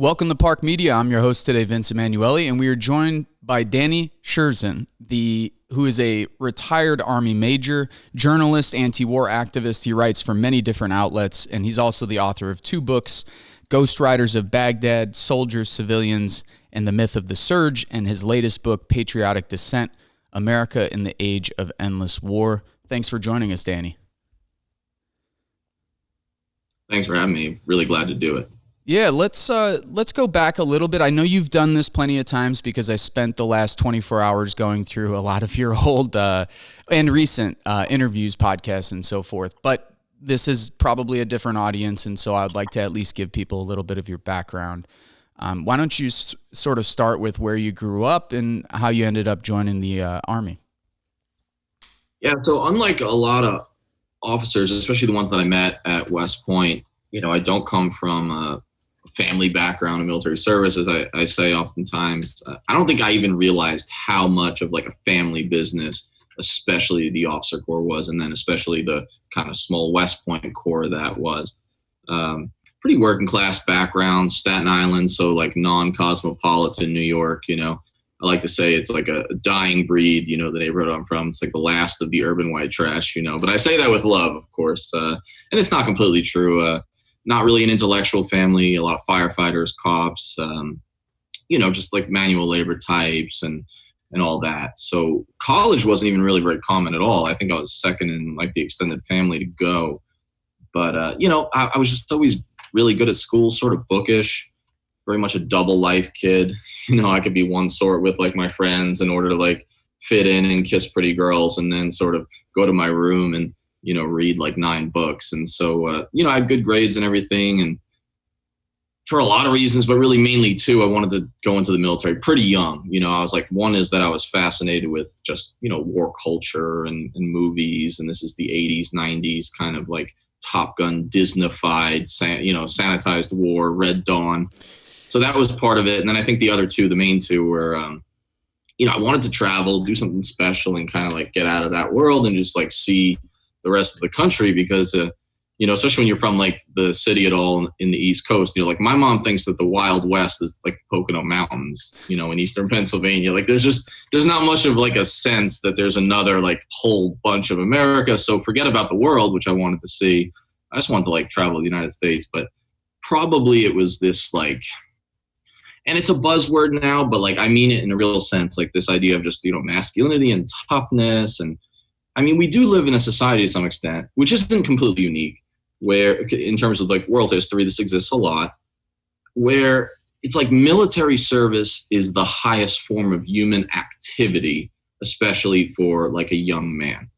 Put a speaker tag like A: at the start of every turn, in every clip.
A: Welcome to Park Media. I'm your host today, Vince Emanuele, and we are joined by Danny Sjursen, who is a retired Army major, journalist, anti-war activist. He writes for many different outlets, and he's also the author of 2 books, Ghost Riders of Baghdad, Soldiers, Civilians, and the Myth of the Surge, and his latest book, Patriotic Descent, America in the Age of Endless War. Thanks for joining us, Danny.
B: Thanks for having me. Really glad to do it.
A: Yeah, let's go back a little bit. I know you've done this plenty of times because I spent the last 24 hours going through a lot of your old and recent interviews, podcasts, and so forth. But this is probably a different audience, and so I'd like to at least give people a little bit of your background. Why don't you sort of start with where you grew up and how you ended up joining the Army?
B: Yeah, so unlike a lot of officers, especially the ones that I met at West Point, I don't come from a family background in military service, as I say oftentimes. I don't think I even realized how much of like a family business, especially the officer corps was, and then especially the kind of small West Point corps that was. Pretty working class background, Staten Island, so like non-cosmopolitan New York, I like to say it's like a dying breed, the neighborhood I'm from. It's like the last of the urban white trash, but I say that with love, of course. And it's not completely true. Not really an intellectual family, a lot of firefighters, cops, just like manual labor types and all that. So college wasn't even really very common at all. I think I was second in like the extended family to go. But, I was just always really good at school, sort of bookish, very much a double life kid. I could be one sort with like my friends in order to like fit in and kiss pretty girls and then sort of go to my room and, read like 9 books. And so, I had good grades and everything. And for a lot of reasons, but really mainly 2, I wanted to go into the military pretty young. I was like, one is that I was fascinated with just, war culture and movies. And this is the 80s, 90s kind of like Top Gun, Disney-fied, sanitized war, Red Dawn. So that was part of it. And then I think the other 2, the main 2 were, I wanted to travel, do something special and kind of like get out of that world and just like see the rest of the country because, especially when you're from like the city at all in the East Coast, like my mom thinks that the Wild West is like the Pocono Mountains, in Eastern Pennsylvania. Like there's not much of like a sense that there's another like whole bunch of America. So forget about the world, which I wanted to see. I just wanted to like travel the United States, but probably it was this like, and it's a buzzword now, but like I mean it in a real sense, like this idea of just, masculinity and toughness. And I mean, we do live in a society to some extent, which isn't completely unique, where in terms of like world history, this exists a lot, where it's like military service is the highest form of human activity, especially for like a young man.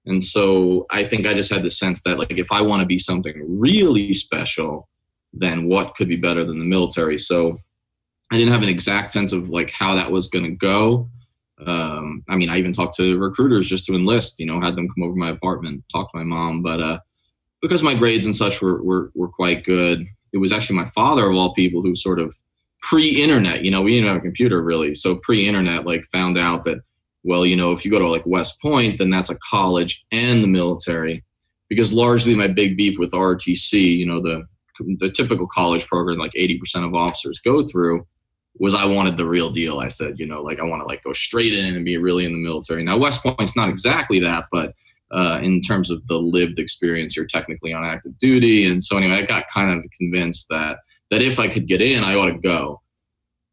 B: And so I think I just had the sense that like, if I want to be something really special, then what could be better than the military? So I didn't have an exact sense of like how that was going to go. I even talked to recruiters just to enlist, had them come over to my apartment, talk to my mom. But because my grades and such were quite good, it was actually my father of all people who sort of pre-internet, we didn't have a computer really. So pre-internet, like found out that, well, if you go to like West Point, then that's a college and the military. Because largely my big beef with ROTC, the typical college program, like 80% of officers go through, was I wanted the real deal. I said, I want to like go straight in and be really in the military. Now, West Point's not exactly that, but in terms of the lived experience, you're technically on active duty. And so anyway, I got kind of convinced that if I could get in, I ought to go.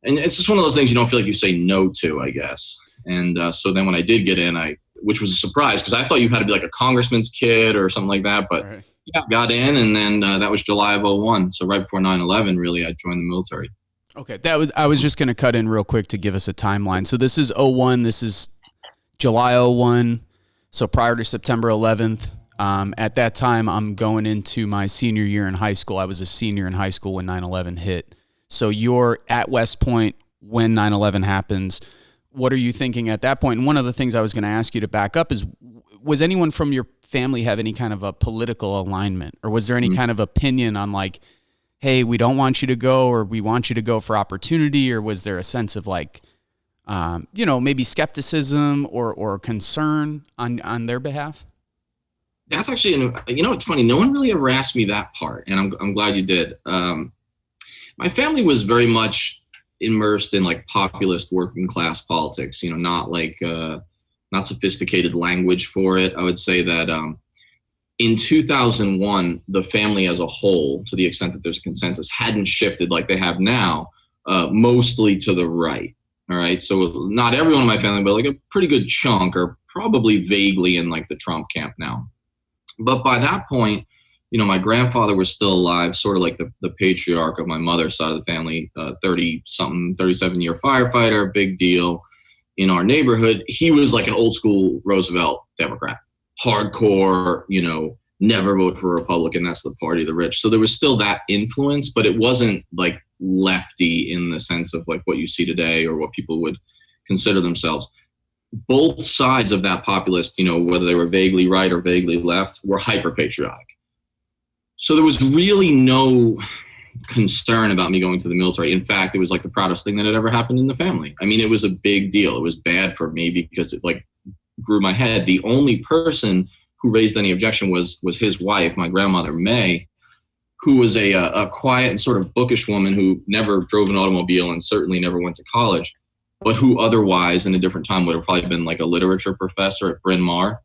B: And it's just one of those things you don't feel like you say no to, I guess. And so then when I did get in, which was a surprise because I thought you had to be like a congressman's kid or something like that. But right. Yeah, got in. And then that was July of 2001. So right before 9/11, really, I joined the military.
A: Okay, I was just going to cut in real quick to give us a timeline. So this is 2001. This is July 2001. So prior to September 11th. At that time, I'm going into my senior year in high school. I was a senior in high school when 9/11 hit. So you're at West Point when 9/11 happens. What are you thinking at that point? And one of the things I was going to ask you to back up is, was anyone from your family have any kind of a political alignment? Or was there any kind of opinion on like, hey, we don't want you to go, or we want you to go for opportunity? Or was there a sense of like, maybe skepticism or concern on their behalf?
B: That's actually, it's funny. No one really ever asked me that part, and I'm glad you did. My family was very much immersed in like populist working class politics, not like not sophisticated language for it. I would say that in 2001, the family as a whole, to the extent that there's a consensus, hadn't shifted like they have now, mostly to the right. All right. So not everyone in my family, but like a pretty good chunk are probably vaguely in like the Trump camp now. But by that point, my grandfather was still alive, sort of like the patriarch of my mother's side of the family, 37-year firefighter, big deal in our neighborhood. He was like an old school Roosevelt Democrat, hardcore, never vote for a Republican. That's the party of the rich. So there was still that influence, but it wasn't like lefty in the sense of like what you see today or what people would consider themselves. Both sides of that populist, whether they were vaguely right or vaguely left, were hyper patriotic. So there was really no concern about me going to the military. In fact, it was like the proudest thing that had ever happened in the family. I mean, it was a big deal. It was bad for me because it like grew my head. The only person who raised any objection was his wife, my grandmother, May, who was a quiet and sort of bookish woman who never drove an automobile and certainly never went to college, but who otherwise in a different time would have probably been like a literature professor at Bryn Mawr,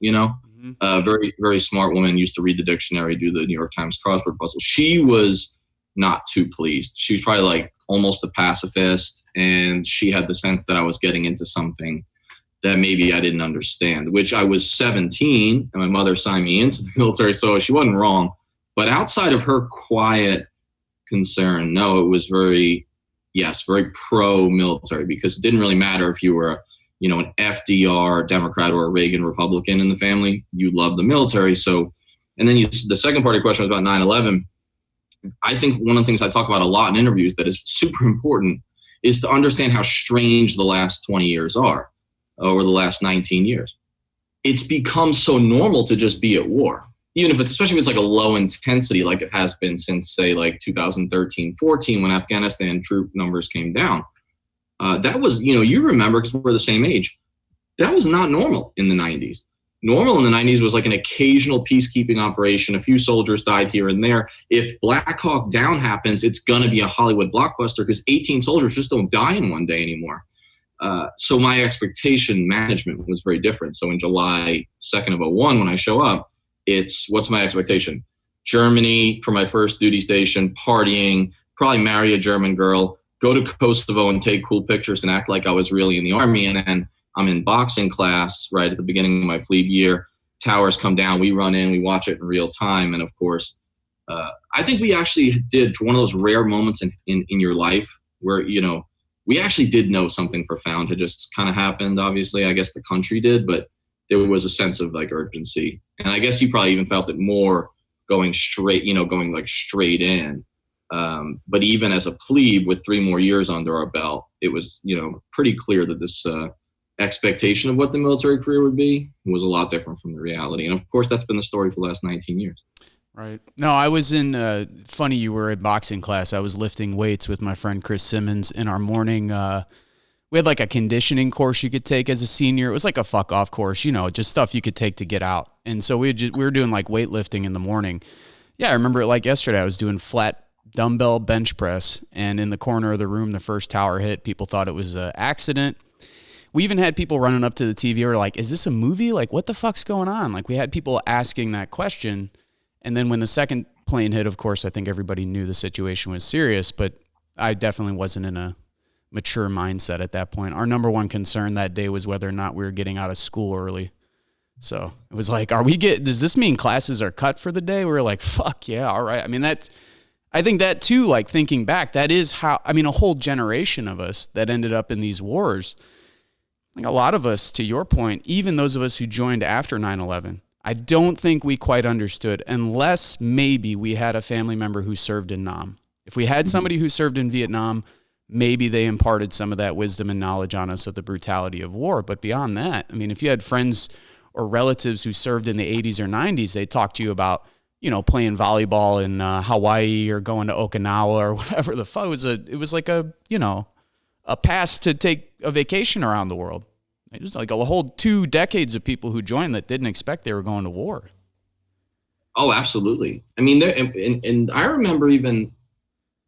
B: A very, very smart woman, used to read the dictionary, do the New York Times crossword puzzle. She was not too pleased. She was probably like almost a pacifist, and she had the sense that I was getting into something that maybe I didn't understand, which I was 17 and my mother signed me into the military, so she wasn't wrong. But outside of her quiet concern, no, it was very pro-military, because it didn't really matter if you were an FDR Democrat or a Reagan Republican in the family. You loved the military. So, and then the second part of your question was about 9/11. I think one of the things I talk about a lot in interviews that is super important is to understand how strange the last 20 years are, or the last 19 years. It's become so normal to just be at war, even if especially if it's like a low intensity, like it has been since say like 2013-14 when Afghanistan troop numbers came down. That was, you remember because we're the same age, that was not normal in the 90s. Normal in the 90s was like an occasional peacekeeping operation. A few soldiers died here and there. If Black Hawk Down happens, it's going to be a Hollywood blockbuster because 18 soldiers just don't die in one day anymore. So my expectation management was very different. So in July 2nd of 2001, when I show up, what's my expectation? Germany for my first duty station, partying, probably marry a German girl, go to Kosovo and take cool pictures and act like I was really in the army. And then I'm in boxing class right at the beginning of my plebe year. Towers come down, we run in, we watch it in real time. And of course, I think we actually did, for one of those rare moments in your life where, we actually did know something profound had just kind of happened. Obviously, I guess the country did, but there was a sense of like urgency. And I guess you probably even felt it more going straight in. But even as a plebe with 3 more years under our belt, it was, pretty clear that this expectation of what the military career would be was a lot different from the reality. And of course, that's been the story for the last 19 years.
A: Right. No, I was funny you were in boxing class. I was lifting weights with my friend Chris Simmons in our morning. We had like a conditioning course you could take as a senior. It was like a fuck off course, just stuff you could take to get out. And so we were doing like weightlifting in the morning. Yeah, I remember it like yesterday. I was doing flat dumbbell bench press, and in the corner of the room, the first tower hit. People thought it was an accident. We even had people running up to the TV or like, is this a movie? Like, what the fuck's going on? Like, we had people asking that question. And then when the second plane hit, of course, I think everybody knew the situation was serious, but I definitely wasn't in a mature mindset at that point. Our number one concern that day was whether or not we were getting out of school early. So it was like, does this mean classes are cut for the day? We were like, fuck yeah, all right. I mean, I think that too, like thinking back, that is how, a whole generation of us that ended up in these wars, like a lot of us, to your point, even those of us who joined after 9/11, I don't think we quite understood, unless maybe we had a family member who served in Nam. If we had somebody who served in Vietnam, maybe they imparted some of that wisdom and knowledge on us of the brutality of war. But beyond that, if you had friends or relatives who served in the 80s or 90s, they talked to you about, playing volleyball in Hawaii or going to Okinawa or whatever the fuck. It was like a pass to take a vacation around the world. It was like a whole 2 decades of people who joined that didn't expect they were going to war.
B: Oh, absolutely. And I remember even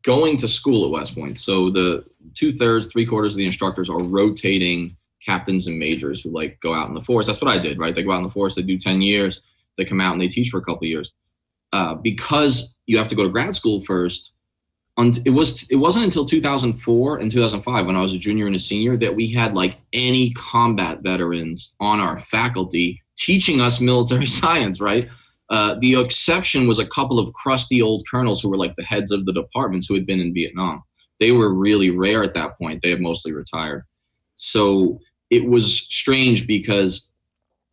B: going to school at West Point. So the 2/3, 3/4 of the instructors are rotating captains and majors who like go out in the force. That's what I did, right? They go out in the force, they do 10 years, they come out and they teach for a couple of years. Because you have to go to grad school first, it wasn't until 2004 and 2005 when I was a junior and a senior that we had like any combat veterans on our faculty teaching us military science, right? The exception was a couple of crusty old colonels who were like the heads of the departments who had been in Vietnam. They were really rare at that point. They had mostly retired. So it was strange because,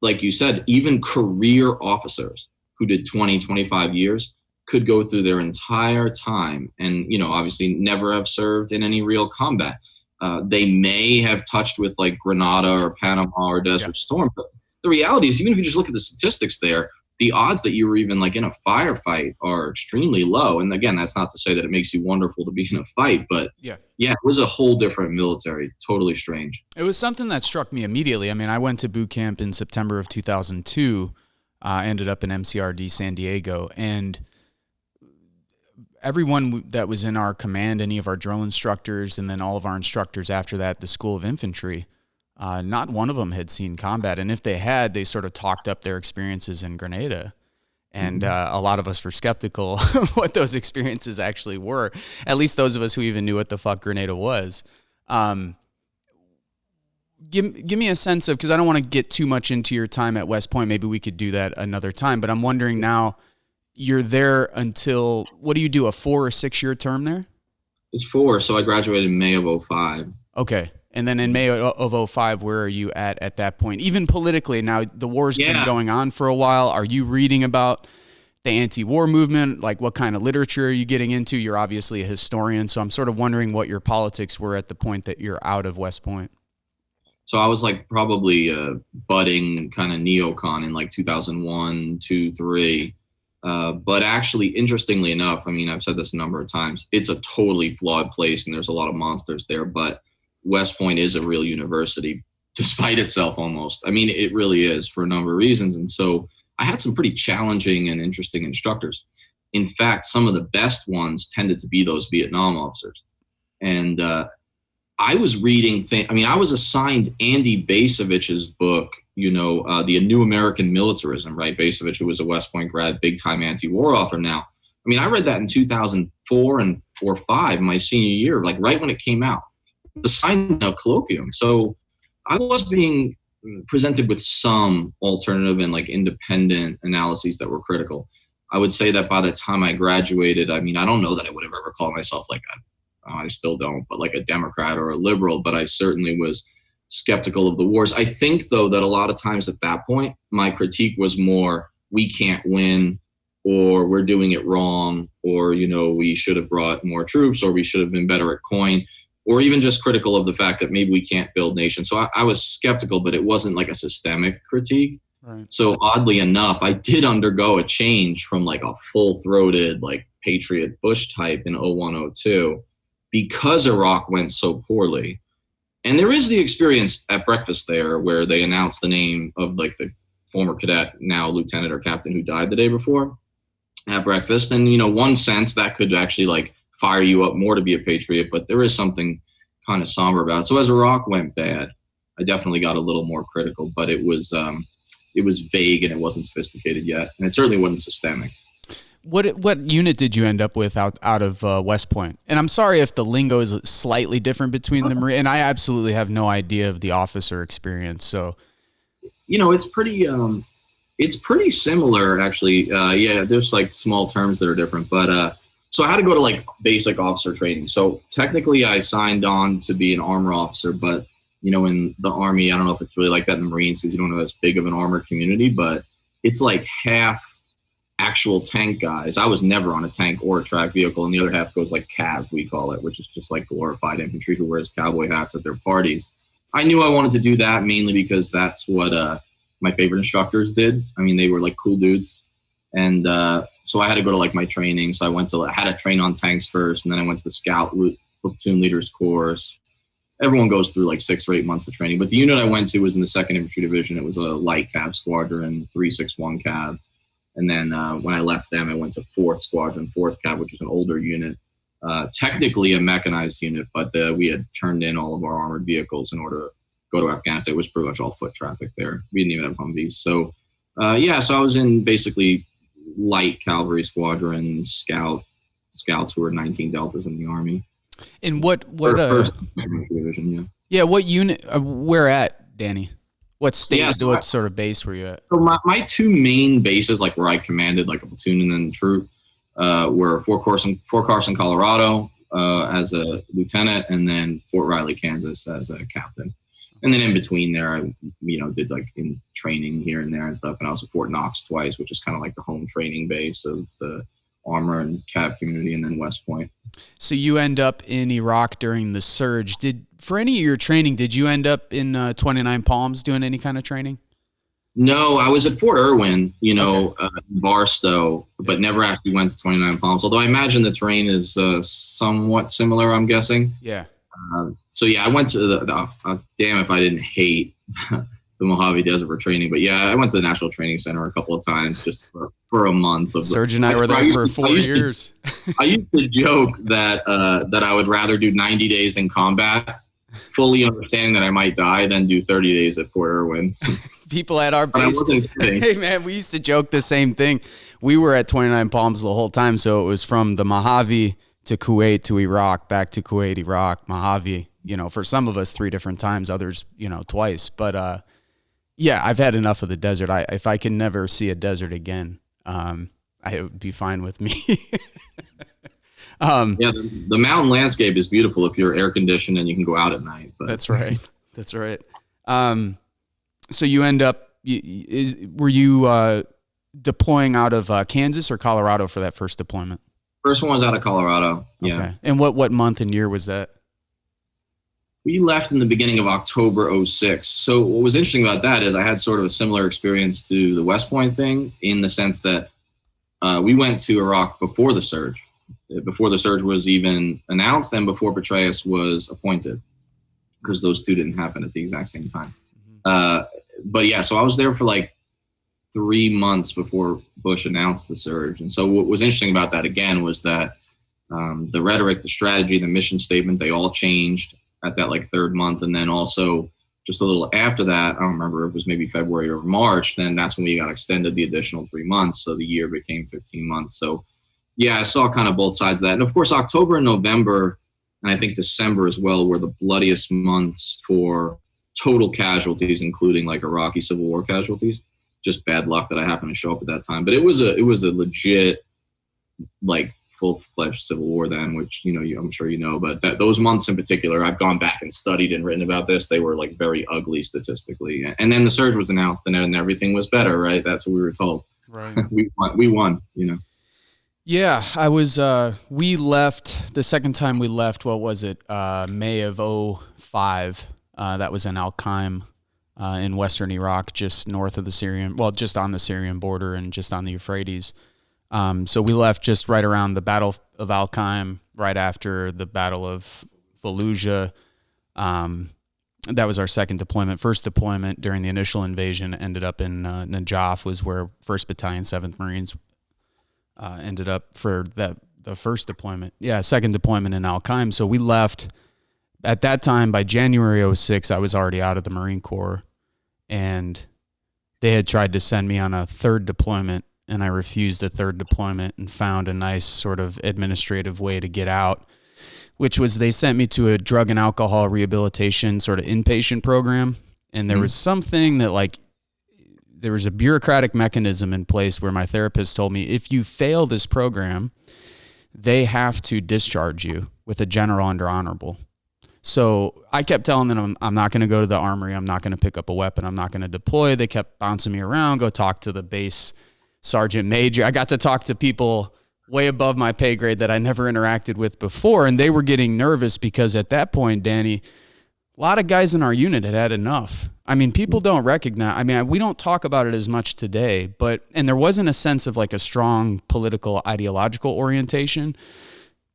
B: like you said, even career officers who did 20, 25 years could go through their entire time and, you know, obviously never have served in any real combat. They may have touched with like Grenada or Panama or Desert Storm, but the reality is, even if you just look at the statistics there, the odds that you were even like in a firefight are extremely low. And again, that's not to say that it makes you wonderful to be in a fight, but yeah, it was a whole different military. Totally strange.
A: It was something that struck me immediately. I mean, I went to boot camp in September of 2002, ended up in MCRD San Diego, and everyone that was in our command, any of our drill instructors, and then all of our instructors after that, the School of Infantry, not one of them had seen combat. And if they had, they sort of talked up their experiences in Grenada. And a lot of us were skeptical of what those experiences actually were, at least those of us who even knew what the fuck Grenada was. Give me a sense of, because I don't want to get too much into your time at West Point. Maybe we could do that another time. But I'm wondering now, you're there until, what do you do, a 4 or 6 year term there?
B: It's 4. So I graduated in May of 2005.
A: Okay. And then in May of 2005, where are you at that point? Even politically, now the war's been going on for a while. Are you reading about the anti-war movement? Like, what kind of literature are you getting into? You're obviously a historian, so I'm sort of wondering what your politics were at the point that you're out of West Point.
B: So I was like probably a budding kind of neocon in like 2001, 2, 3. But actually, interestingly enough, I mean, I've said this a number of times, it's a totally flawed place and there's a lot of monsters there, but West Point is a real university despite itself almost. I mean, it really is for a number of reasons. And so I had some pretty challenging and interesting instructors. In fact, some of the best ones tended to be those Vietnam officers. And I was reading I was assigned Andy Bacevich's book, you know, The New American Militarism, right? Bacevich, who was a West Point grad, big-time anti-war author now. I mean, I read that in 2004 and 4-5, my senior year, like right when it came out. Assigned a colloquium. So I was being presented with some alternative and like independent analyses that were critical. I would say that by the time I graduated, I mean, I don't know that I would have ever called myself like I still don't, but like a Democrat or a liberal, but I certainly was skeptical of the wars. I think, though, that a lot of times at that point, my critique was more, we can't win, or we're doing it wrong, or, you know, we should have brought more troops, or we should have been better at coin, or even just critical of the fact that maybe we can't build nations. So I was skeptical, but it wasn't like a systemic critique. Right. So oddly enough, I did undergo a change from like a full-throated, like Patriot Bush type in 01, 02, because Iraq went so poorly. And there is the experience at breakfast there where they announced the name of like the former cadet, now lieutenant or captain, who died the day before at breakfast. And, you know, one sense that could actually like fire you up more to be a patriot, but there is something kind of somber about it. So as Iraq went bad, I definitely got a little more critical, but it was vague and it wasn't sophisticated yet. And it certainly wasn't systemic.
A: What unit did you end up with out of West Point? And I'm sorry if the lingo is slightly different between the Marine, and I absolutely have no idea of the officer experience. So,
B: you know, it's pretty similar actually. Yeah, there's like small terms that are different, but so I had to go to like basic officer training. So technically I signed on to be an armor officer, but you know, in the Army, I don't know if it's really like that in the Marines because you don't have as big of an armor community, but it's like half actual tank guys. I was never on a tank or a track vehicle, and the other half goes like cav, we call it, which is just like glorified infantry who wears cowboy hats at their parties. I knew I wanted to do that mainly because that's what my favorite instructors did. I mean, they were like cool dudes. And so I had to go to like my training. So I had to train on tanks first, and then I went to the scout platoon leaders course. Everyone goes through like 6 or 8 months of training, but the unit I went to was in the 2nd Infantry Division. It was a light cav squadron, 361 cav. And then when I left them, I went to 4th Squadron, 4th Cav, which is an older unit. technically a mechanized unit, but we had turned in all of our armored vehicles in order to go to Afghanistan. It was pretty much all foot traffic there. We didn't even have Humvees. So, so I was in basically light cavalry squadrons, scouts who were 19 Deltas in the Army.
A: And what
B: division,
A: what unit, where at, Danny? What state, what sort of base were you at?
B: So my two main bases, like where I commanded like a platoon and then a troop, were Fort Carson, Colorado, as a lieutenant, and then Fort Riley, Kansas as a captain. And then in between there, I, did like in training here and there and stuff. And I was at Fort Knox twice, which is kind of like the home training base of the armor and cav community, and then West Point.
A: So you end up in Iraq during the surge. For any of your training, did you end up in 29 Palms doing any kind of training?
B: No, I was at Fort Irwin, Barstow, but never actually went to 29 Palms. Although I imagine the terrain is somewhat similar, I'm guessing.
A: Yeah.
B: I went to the damn if I didn't hate the Mojave Desert for training, but I went to the National Training Center a couple of times just for a month.
A: Serge and I were there for 4 years.
B: I used to joke that I would rather do 90 days in combat, fully understanding that I might die, than do 30 days at Fort Irwin.
A: People at our base, hey man, we used to joke the same thing. We were at 29 Palms the whole time, so it was from the Mojave to Kuwait to Iraq, back to Kuwait, Iraq, Mojave, for some of us 3 different times, others, twice. But I've had enough of the desert. If I can never see a desert again, it would be fine with me.
B: The mountain landscape is beautiful if you're air conditioned and you can go out at night. But.
A: That's right. So you end up, were you deploying out of Kansas or Colorado for that first deployment?
B: First one was out of Colorado. Yeah.
A: Okay. And what month and year was that?
B: We left in the beginning of October 2006. So what was interesting about that is I had sort of a similar experience to the West Point thing, in the sense that we went to Iraq before the surge was even announced, and before Petraeus was appointed, because those two didn't happen at the exact same time. So I was there for like 3 months before Bush announced the surge. And so what was interesting about that, again, was that the rhetoric, the strategy, the mission statement, they all changed at that like 3rd month. And then also just a little after that, I don't remember if it was maybe February or March, then that's when we got extended the additional 3 months. So the year became 15 months. So I saw kind of both sides of that. And of course, October and November, and I think December as well, were the bloodiest months for total casualties, including like Iraqi Civil War casualties. Just bad luck that I happened to show up at that time. But it was a legit, like, full-fledged civil war then, which, I'm sure you know. But those months in particular, I've gone back and studied and written about this. They were like very ugly statistically. And then the surge was announced, and then everything was better, right? That's what we were told.
A: Right.
B: we won.
A: Yeah, I was. We left the second time we left. What was it? May of 2005. That was in Al-Qaim. In western Iraq, just north of just on the Syrian border and just on the Euphrates. So we left just right around the Battle of Al-Qaim, right after the Battle of Fallujah. That was our second deployment. First deployment during the initial invasion ended up in Najaf, was where 1st Battalion, 7th Marines ended up for the first deployment. Yeah, second deployment in Al-Qaim. So we left. At that time, by January 2006, I was already out of the Marine Corps, and they had tried to send me on a 3rd deployment, and I refused a 3rd deployment and found a nice sort of administrative way to get out, which was they sent me to a drug and alcohol rehabilitation sort of inpatient program, and there was something that there was a bureaucratic mechanism in place where my therapist told me, if you fail this program, they have to discharge you with a general under honorable. So I kept telling them I'm not going to go to the armory. I'm not going to pick up a weapon. I'm not going to deploy. They kept bouncing me around, go talk to the base sergeant major. I got to talk to people way above my pay grade that I never interacted with before, and they were getting nervous because at that point, Danny, a lot of guys in our unit had enough. I mean, people don't recognize, we don't talk about it as much today, and there wasn't a sense of like a strong political ideological orientation.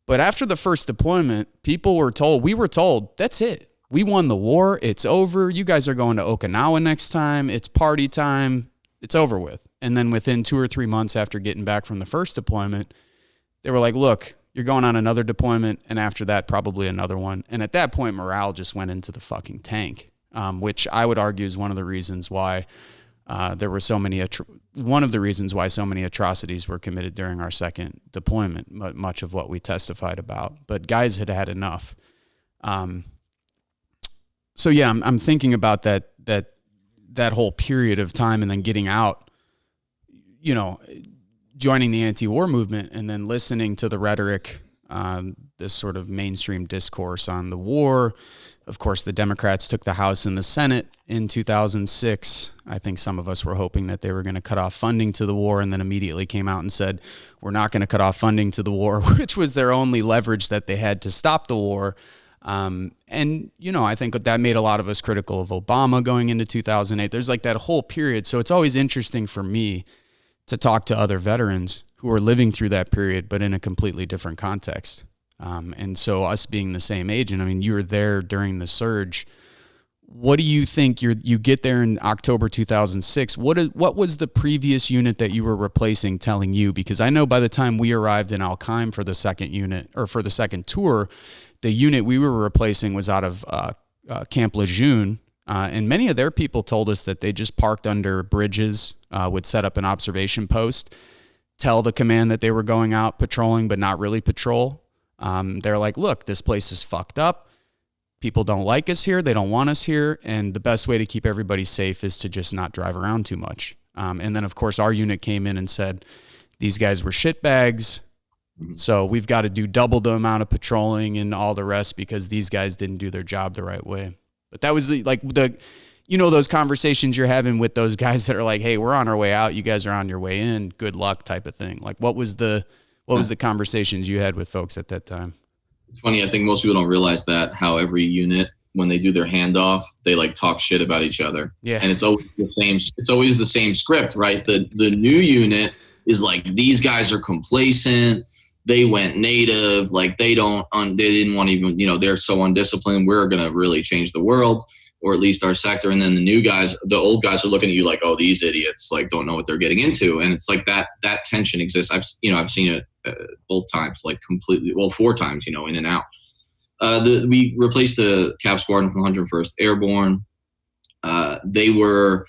A: But after the first deployment, we were told, that's it. We won the war. It's over. You guys are going to Okinawa next time. It's party time. It's over with. And then within 2 or 3 months after getting back from the first deployment, they were like, look, you're going on another deployment, and after that, probably another one. And at that point, morale just went into the fucking tank, which I would argue is one of the reasons why there were so many, one of the reasons why so many atrocities were committed during our second deployment, much of what we testified about. But guys had had enough. So yeah, I'm thinking about that whole period of time, and then getting out, you know, joining the anti-war movement, and then listening to the rhetoric, this sort of mainstream discourse on the war. Of course, the Democrats took the House and the Senate in 2006. I think some of us were hoping that they were going to cut off funding to the war, and then immediately came out and said, we're not going to cut off funding to the war, which was their only leverage that they had to stop the war. And, you know, I think that made a lot of us critical of Obama going into 2008. There's like that whole period. So it's always interesting for me to talk to other veterans who are living through that period, but in a completely different context. And so us being the same age, and I mean, you were there during the surge. What do you think? You get there in October 2006. What was the previous unit that you were replacing telling you? Because I know by the time we arrived in Al-Qaim for the second unit, or for the second tour, the unit we were replacing was out of Camp Lejeune. And many of their people told us that they just parked under bridges, would set up an observation post, tell the command that they were going out patrolling, but not really patrol. They're like, look, this place is fucked up. People don't like us here. They don't want us here. And the best way to keep everybody safe is to just not drive around too much. And then, of course, our unit came in and said, these guys were shitbags. So we've got to do double the amount of patrolling and all the rest because these guys didn't do their job the right way. But that was like those conversations you're having with those guys that are like, hey, we're on our way out. You guys are on your way in. Good luck type of thing. Like what was the conversations you had with folks at that time?
B: It's funny. I think most people don't realize that how every unit, when they do their handoff, they like talk shit about each other. Yeah. And it's always the same. It's always the same script, right? The new unit is like, these guys are complacent. They went native, like they didn't want to even, they're so undisciplined. We're going to really change the world, or at least our sector. And then the new guys, the old guys are looking at you like, oh, these idiots like don't know what they're getting into. And it's like that tension exists. I've seen it both times, like completely, well, 4 times, in and out. We replaced the Cap Squadron from 101st Airborne. They were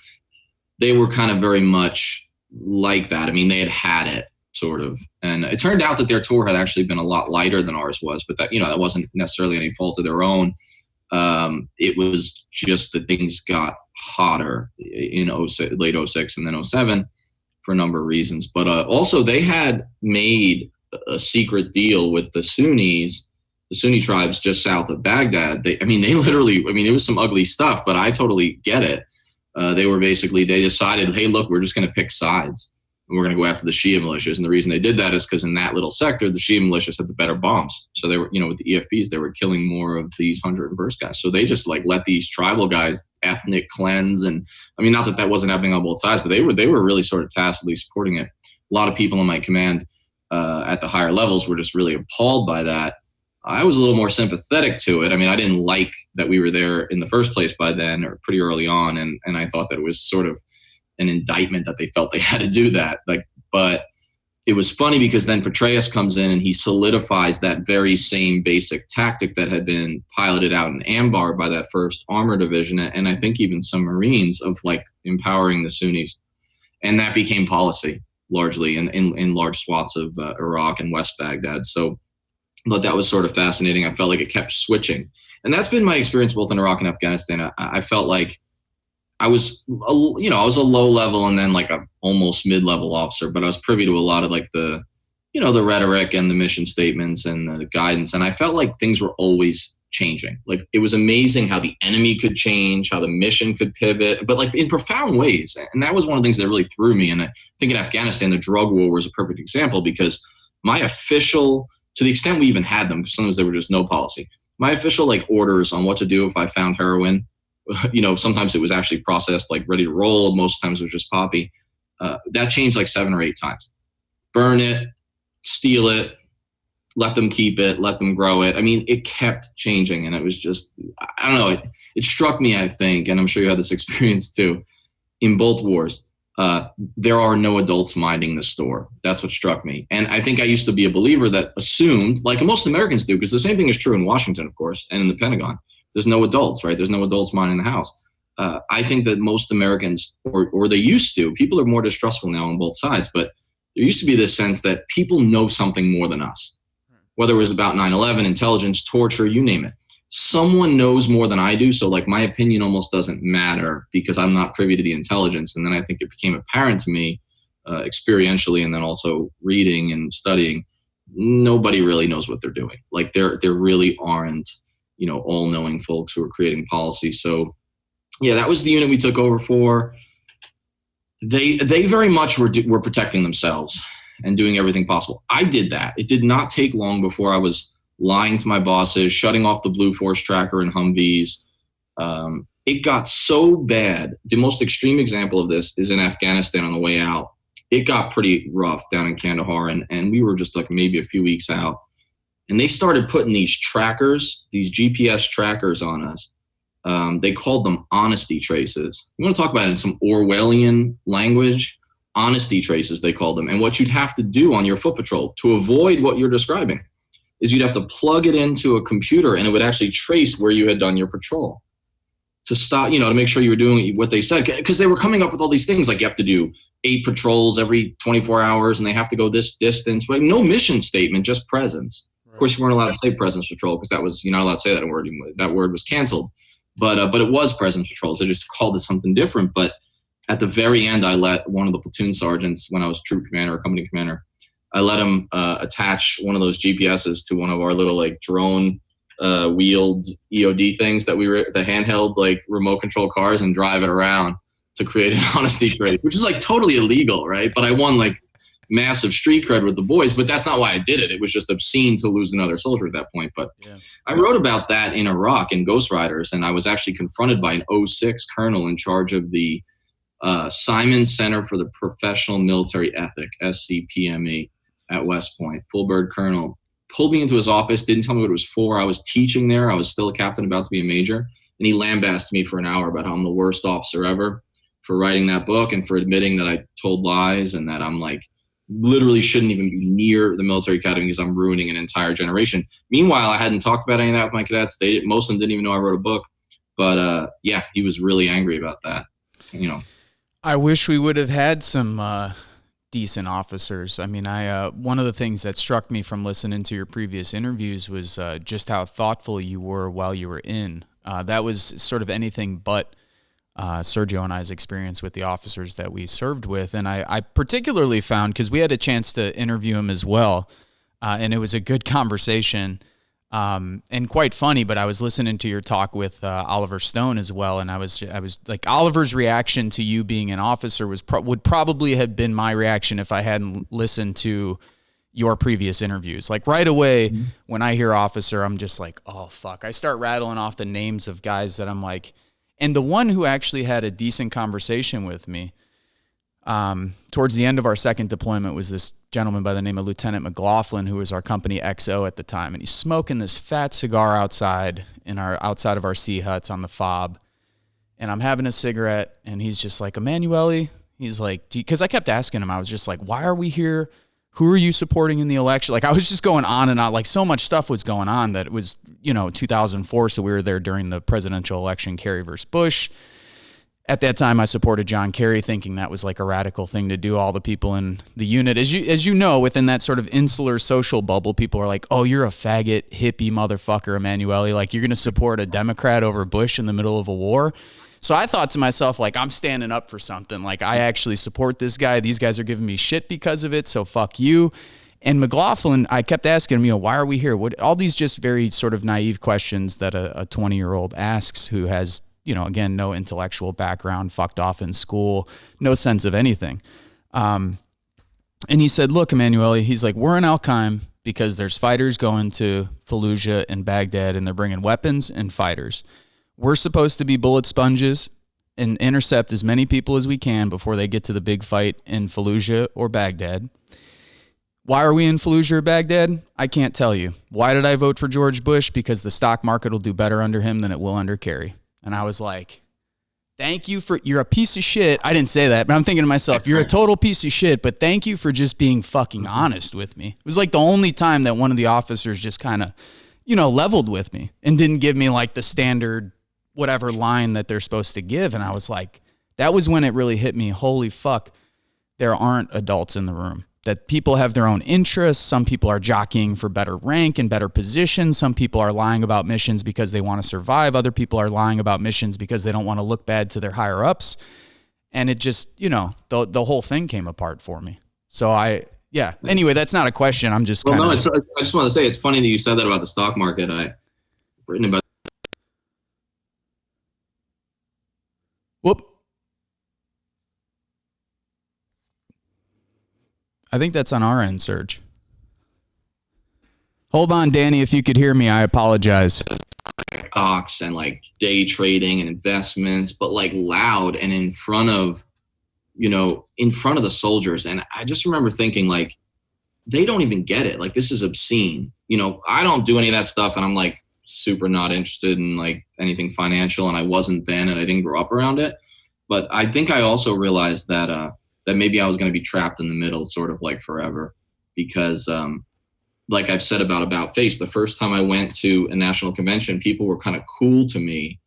B: kind of very much like that. I mean, they had it. Sort of. And it turned out that their tour had actually been a lot lighter than ours was, but that, that wasn't necessarily any fault of their own. It was just that things got hotter in late 06 and then 07 for a number of reasons. But also they had made a secret deal with the Sunnis, the Sunni tribes just south of Baghdad. They literally, it was some ugly stuff, but I totally get it. They decided, hey, look, we're just going to pick sides. We're going to go after the Shia militias. And the reason they did that is because in that little sector, the Shia militias had the better bombs. So they were, with the EFPs, they were killing more of these 101st guys. So they just like let these tribal guys ethnic cleanse. And not that wasn't happening on both sides, but they were really sort of tacitly supporting it. A lot of people in my command at the higher levels were just really appalled by that. I was a little more sympathetic to it. I didn't like that we were there in the first place by then, or pretty early on. And I thought that it was sort of an indictment that they felt they had to do that. But it was funny because then Petraeus comes in and he solidifies that very same basic tactic that had been piloted out in Anbar by that 1st Armor Division, and I think even some Marines, of like empowering the Sunnis. And that became policy largely in large swaths of Iraq and West Baghdad. So, but that was sort of fascinating. I felt like it kept switching. And that's been my experience both in Iraq and Afghanistan. I felt like I was a low level and then like a almost mid-level officer, but I was privy to a lot of like the rhetoric and the mission statements and the guidance. And I felt like things were always changing. Like it was amazing how the enemy could change, how the mission could pivot, but like in profound ways. And that was one of the things that really threw me. And I think in Afghanistan, the drug war was a perfect example because my official, to the extent we even had them, because sometimes there were just no policy, my official like orders on what to do if I found heroin, sometimes it was actually processed, like ready to roll. Most times it was just poppy. That changed like 7 or 8 times. Burn it, steal it, let them keep it, let them grow it. It kept changing. And it was just, I don't know, it struck me, I think, and I'm sure you had this experience too, in both wars. there are no adults minding the store. That's what struck me. And I think I used to be a believer that assumed, like most Americans do, because the same thing is true in Washington, of course, and in the Pentagon. There's no adults, right? There's no adults minding the house. I think that most Americans, or they used to, people are more distrustful now on both sides, but there used to be this sense that people know something more than us, whether it was about 9/11, intelligence, torture, you name it. Someone knows more than I do. So like my opinion almost doesn't matter because I'm not privy to the intelligence. And then I think it became apparent to me experientially, and then also reading and studying, nobody really knows what they're doing. Like there really aren't, all knowing folks who are creating policy. So yeah, that was the unit we took over for. They very much were protecting themselves and doing everything possible. I did that. It did not take long before I was lying to my bosses, shutting off the Blue Force tracker and Humvees. It got so bad. The most extreme example of this is in Afghanistan on the way out. It got pretty rough down in Kandahar, and we were just like maybe a few weeks out. And they started putting these trackers, these GPS trackers on us. They called them honesty traces. You want to talk about it in some Orwellian language? Honesty traces, they called them. And what you'd have to do on your foot patrol to avoid what you're describing is you'd have to plug it into a computer and it would actually trace where you had done your patrol to stop, to make sure you were doing what they said. Because they were coming up with all these things like you have to do 8 patrols every 24 hours and they have to go this distance. Like no mission statement, just presence. Right. Of course, you weren't allowed to say presence patrol because that was, you're not allowed to say that word. That word was canceled. But it was presence patrols. They just called it something different. But at the very end, I let one of the platoon sergeants, when I was troop commander or company commander, I let him attach one of those GPSs to one of our little like drone wheeled EOD things that the handheld like remote control cars and drive it around to create an honesty trace, which is like totally illegal, right? But I won like massive street cred with the boys, but that's not why I did it. It was just obscene to lose another soldier at that point. But yeah. I wrote about that in Iraq in Ghost Riders, and I was actually confronted by an 06 colonel in charge of the Simon Center for the Professional Military Ethic, SCPME, at West Point. Full bird colonel pulled me into his office, didn't tell me what it was for. I was teaching there. I was still a captain, about to be a major. And he lambasted me for an hour about how I'm the worst officer ever for writing that book and for admitting that I told lies and that I'm like literally shouldn't even be near the military academy because I'm ruining an entire generation. Meanwhile, I hadn't talked about any of that with my cadets. Most of them didn't even know I wrote a book. But yeah, he was really angry about that.
A: I wish we would have had some decent officers. I mean, one of the things that struck me from listening to your previous interviews was just how thoughtful you were while you were in. That was sort of anything but Sergio and I's experience with the officers that we served with. And I particularly found, because we had a chance to interview him as well, and it was a good conversation and quite funny, but I was listening to your talk with Oliver Stone as well, and I was like, Oliver's reaction to you being an officer would probably have been my reaction if I hadn't listened to your previous interviews. Like right away, when I hear officer, I'm just like, oh, fuck. I start rattling off the names of guys that I'm like, and the one who actually had a decent conversation with me towards the end of our second deployment was this gentleman by the name of Lieutenant McLaughlin, who was our company XO at the time. And he's smoking this fat cigar outside of our sea huts on the fob. And I'm having a cigarette, and he's just like, Emanuele, he's like, because I kept asking him, I was just like, why are we here? Who are you supporting in the election? Like I was just going on and on, like so much stuff was going on that it was, 2004. So we were there during the presidential election, Kerry versus Bush. At that time, I supported John Kerry, thinking that was like a radical thing to do. All the people in the unit, as you know, within that sort of insular social bubble, people are like, oh, you're a faggot, hippie motherfucker, Emanuele. Like you're going to support a Democrat over Bush in the middle of a war. So I thought to myself, like, I'm standing up for something. Like, I actually support this guy. These guys are giving me shit because of it, so fuck you. And McLaughlin, I kept asking him, why are we here? All these just very sort of naive questions that a 20-year-old asks who has, again, no intellectual background, fucked off in school, no sense of anything. And he said, look, Emanuele, he's like, we're in Al-Qaim because there's fighters going to Fallujah and Baghdad, and they're bringing weapons and fighters. We're supposed to be bullet sponges and intercept as many people as we can before they get to the big fight in Fallujah or Baghdad. Why are we in Fallujah or Baghdad? I can't tell you. Why did I vote for George Bush? Because the stock market will do better under him than it will under Kerry. And I was like, thank you for, you're a piece of shit. I didn't say that, but I'm thinking to myself, you're a total piece of shit, but thank you for just being fucking honest with me. It was like the only time that one of the officers just kind of, leveled with me and didn't give me like the standard whatever line that they're supposed to give. And I was like, that was when it really hit me. Holy fuck, there aren't adults in the room. That people have their own interests. Some people are jockeying for better rank and better position. Some people are lying about missions because they want to survive. Other people are lying about missions because they don't want to look bad to their higher ups. And it just, the whole thing came apart for me. So anyway, that's not a question. I'm just
B: I just want to say, it's funny that you said that about the stock market. I've written about.
A: Whoop. I think that's on our end, Serge. Hold on, Danny. If you could hear me, I apologize.
B: Stocks and like day trading and investments, but like loud and in front of the soldiers. And I just remember thinking like, they don't even get it. Like, this is obscene. I don't do any of that stuff. And I'm like super not interested in like anything financial. And I wasn't then, and I didn't grow up around it. But I think I also realized that maybe I was going to be trapped in the middle sort of like forever, because like I've said about face, the first time I went to a national convention, people were kind of cool to me.